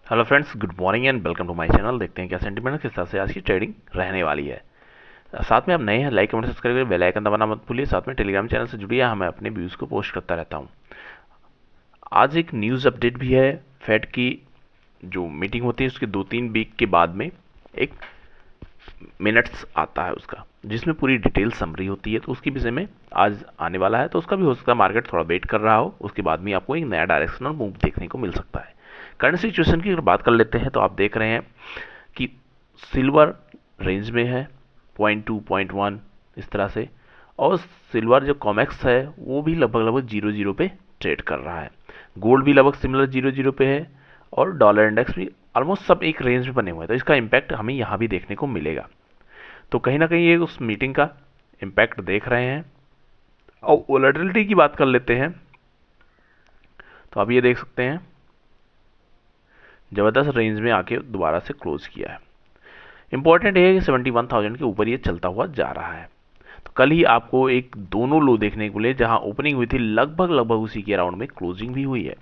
Hello friends, good morning and welcome to my channel. देखते हैं क्या सेंटीमेंट किस तरह से आज की ट्रेडिंग रहने वाली है। साथ में आप नए हैं, लाइक कमेंट सब्सक्राइब करिए, बेल आइकन दबाना मत भूलिए। साथ में टेलीग्राम चैनल से जुड़िए, मैं अपने व्यूज़ को पोस्ट करता रहता हूँ। आज एक न्यूज़ अपडेट भी है। फेड की जो मीटिंग होती है उसके 2-3 वीक के बाद में एक मिनट्स आता है उसका, जिसमें पूरी डिटेल समरी होती है। तो उसके विषय में आज आने वाला है, तो उसका भी हो सकता है मार्केट थोड़ा वेट कर रहा हो। उसके बाद में आपको एक नया डायरेक्शनल मूव देखने को मिल सकता है। करंट सिचुएशन की अगर बात कर लेते हैं तो आप देख रहे हैं कि सिल्वर रेंज में है 0.2 0.1 इस तरह से, और सिल्वर जो कॉमेक्स है वो भी लगभग लगभग 0 पे ट्रेड कर रहा है। गोल्ड भी लगभग सिमिलर 0 पे है, और डॉलर इंडेक्स भी ऑलमोस्ट सब एक रेंज में बने हुए हैं। तो इसका इम्पैक्ट हमें यहाँ भी देखने को मिलेगा। तो कहीं ना कहीं ये उस मीटिंग का इम्पैक्ट देख रहे हैं। और वोलेटिलिटी की बात कर लेते हैं तो आप ये देख सकते हैं ज़बरदस्त रेंज में आके दोबारा से क्लोज किया है। इंपॉर्टेंट है कि 71,000 के ऊपर ये चलता हुआ जा रहा है। तो कल ही आपको एक दोनों लो देखने को मिले, जहां ओपनिंग हुई थी लगभग लगभग उसी के अराउंड में क्लोजिंग भी हुई है।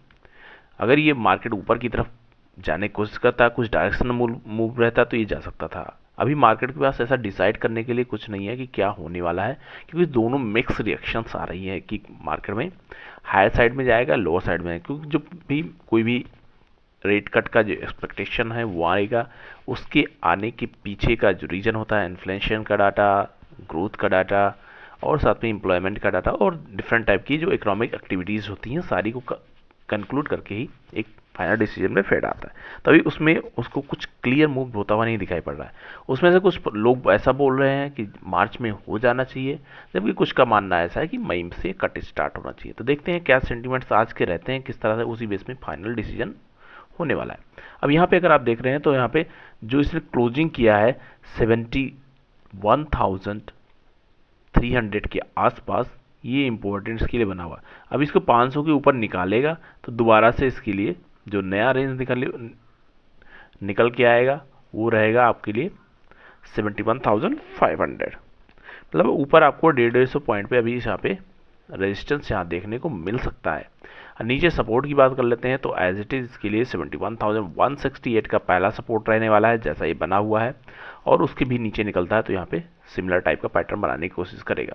अगर ये मार्केट ऊपर की तरफ जाने की कोशिश करता, कुछ डायरेक्शन मूव रहता तो ये जा सकता था। अभी मार्केट के पास ऐसा डिसाइड करने के लिए कुछ नहीं है कि क्या होने वाला है, क्योंकि दोनों मिक्स रिएक्शंस आ रही है कि मार्केट में हायर साइड में जाएगा, लोअर साइड में। क्योंकि जो भी कोई भी रेट कट का जो एक्सपेक्टेशन है वो आएगा, उसके आने के पीछे का जो रीजन होता है, इन्फ्लेशन का डाटा, ग्रोथ का डाटा, और साथ में एम्प्लॉयमेंट का डाटा, और डिफरेंट टाइप की जो इकोनॉमिक एक्टिविटीज़ होती हैं सारी को कंक्लूड करके ही एक फाइनल डिसीजन में फेड आता है। तभी उसमें उसको कुछ क्लियर मूव होता हुआ नहीं दिखाई पड़ रहा है। उसमें से कुछ लोग ऐसा बोल रहे हैं कि मार्च में हो जाना चाहिए, जबकि कुछ का मानना ऐसा है कि मई से कट स्टार्ट होना चाहिए। तो देखते हैं क्या सेंटीमेंट्स आज के रहते हैं, किस तरह से उसी बेस में फाइनल डिसीजन होने वाला है। अब यहाँ पे अगर आप देख रहे हैं तो यहाँ पे जो इसने क्लोजिंग किया है 71,300 के आसपास, ये इंपॉर्टेंट इसके लिए बना हुआ। अब इसको 500 के ऊपर निकालेगा तो दोबारा से इसके लिए जो नया रेंज निकल के आएगा वो रहेगा आपके लिए 71,500। मतलब ऊपर आपको 150 पॉइंट पे अभी यहाँ पे रेजिस्टेंस यहाँ देखने को मिल सकता है। नीचे सपोर्ट की बात कर लेते हैं तो एज इट इज़ इसके लिए 71,168 का पहला सपोर्ट रहने वाला है, जैसा ये बना हुआ है। और उसके भी नीचे निकलता है तो यहाँ पे सिमिलर टाइप का पैटर्न बनाने की कोशिश करेगा।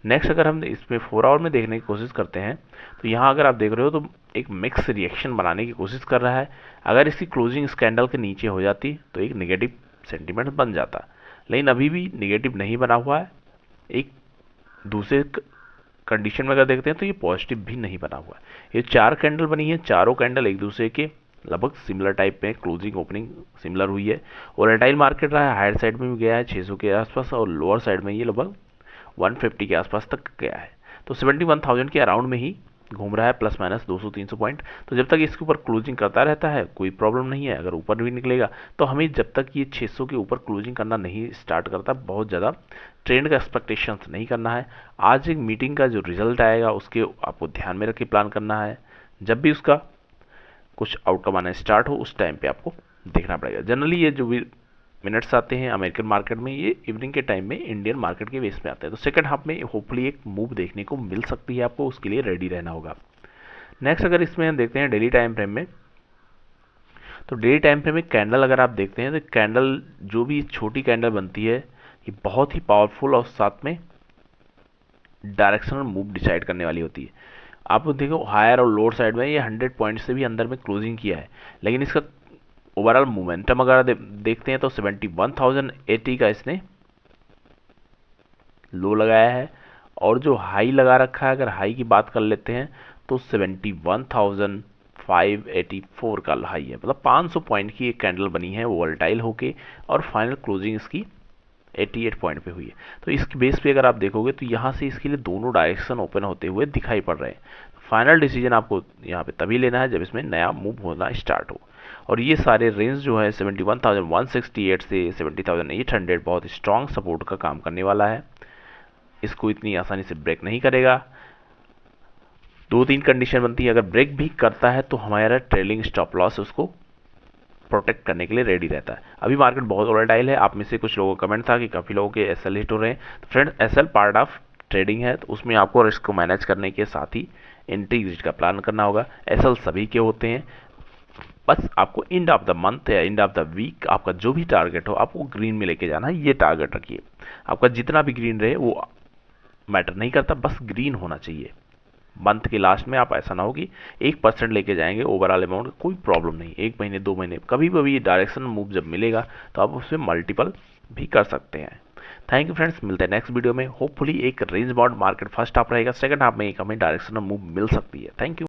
नेक्स्ट अगर हम इसमें 4 आवर में देखने की कोशिश करते हैं तो यहाँ अगर आप देख रहे हो तो एक मिक्स रिएक्शन बनाने की कोशिश कर रहा है। अगर इसकी क्लोजिंग इस कैंडल के नीचे हो जाती तो एक नेगेटिव सेंटीमेंट बन जाता, लेकिन अभी भी नेगेटिव नहीं बना हुआ है। एक दूसरे कंडीशन में अगर देखते हैं तो ये पॉजिटिव भी नहीं बना हुआ है। ये 4 कैंडल बनी है, चारों कैंडल एक दूसरे के लगभग सिमिलर टाइप में क्लोजिंग ओपनिंग सिमिलर हुई है। वोलेटाइल मार्केट रहा है, हायर साइड में भी गया है 600 के आसपास, और लोअर साइड में ये लगभग 150 के आसपास तक गया है। तो 71,000 के अराउंड में ही घूम रहा है, प्लस माइनस 200-300 पॉइंट। तो जब तक इसके ऊपर क्लोजिंग करता रहता है कोई प्रॉब्लम नहीं है। अगर ऊपर भी निकलेगा तो हमें जब तक ये 600 के ऊपर क्लोजिंग करना नहीं स्टार्ट करता, बहुत ज़्यादा ट्रेंड का एक्सपेक्टेशंस नहीं करना है। आज एक मीटिंग का जो रिजल्ट आएगा उसके आपको ध्यान में रख के प्लान करना है। जब भी उसका कुछ आउटकम आना स्टार्ट हो उस टाइम पे आपको देखना पड़ेगा। जनरली ये जो भी मिनट्स आते हैं अमेरिकन मार्केट में, ये इवनिंग के टाइम में इंडियन मार्केट के बेस में आते हैं। तो सेकंड हाफ में होपफुली एक मूव देखने को मिल सकती है, आपको उसके लिए रेडी रहना होगा। नेक्स्ट अगर इसमें हम देखते हैं डेली टाइम फ्रेम में, तो डेली टाइम फ्रेम में कैंडल अगर आप देखते हैं तो कैंडल जो भी छोटी कैंडल बनती है ये बहुत ही पावरफुल और साथ में डायरेक्शनल मूव डिसाइड करने वाली होती है। आप देखो हायर और लोअर साइड में ये 100 पॉइंट से भी अंदर में क्लोजिंग किया है, लेकिन इसका ओवरऑल मोमेंटम अगर देखते हैं तो 71,080 का इसने लो लगाया है। और जो हाई लगा रखा है, अगर हाई की बात कर लेते हैं तो 71,584 का हाई है। मतलब 500 पॉइंट की एक कैंडल बनी है वोलेटाइल होके, और फाइनल क्लोजिंग इसकी 88 पॉइंट पे हुई है। तो इसके बेस पे अगर आप देखोगे तो यहाँ से इसके लिए दोनों डायरेक्शन ओपन होते हुए दिखाई पड़ रहे हैं। फाइनल डिसीजन आपको यहाँ पे तभी लेना है जब इसमें नया मूव होना स्टार्ट हो। और ये सारे रेंज जो है 71,168 से 70,800 बहुत स्ट्रॉन्ग सपोर्ट का काम करने वाला है। इसको इतनी आसानी से ब्रेक नहीं करेगा। 2-3 कंडीशन बनती है, अगर ब्रेक भी करता है तो हमारा ट्रेलिंग स्टॉप लॉस उसको प्रोटेक्ट करने के लिए रेडी रहता है। अभी मार्केट बहुत वोलेटाइल है। आप में से कुछ लोगों का कमेंट था कि काफ़ी लोगों के एसएल हिट हो रहे हैं। तो friends, SL part of trading है, तो उसमें आपको रिस्क को मैनेज करने के साथ ही एंट्री एग्जिट का प्लान करना होगा। एसएल सभी के होते हैं, बस आपको एंड ऑफ द मंथ या एंड ऑफ द वीक आपका जो भी टारगेट हो आपको ग्रीन में लेके जाना है, ये टारगेट रखिए। आपका जितना भी ग्रीन रहे वो मैटर नहीं करता, बस ग्रीन होना चाहिए। मंथ के लास्ट में आप ऐसा ना हो कि 1% लेके जाएंगे ओवरऑल अमाउंट, कोई प्रॉब्लम नहीं। 1 महीने 2 महीने कभी भी डायरेक्शन मूव जब मिलेगा तो आप उसमें मल्टीपल भी कर सकते हैं। थैंक यू फ्रेंड्स, मिलते हैं नेक्स्ट वीडियो में। होपफुली एक range bound market first half रहेगा, सेकंड हाफ में एक हमें डायरेक्शनल मूव मिल सकती है। Thank you.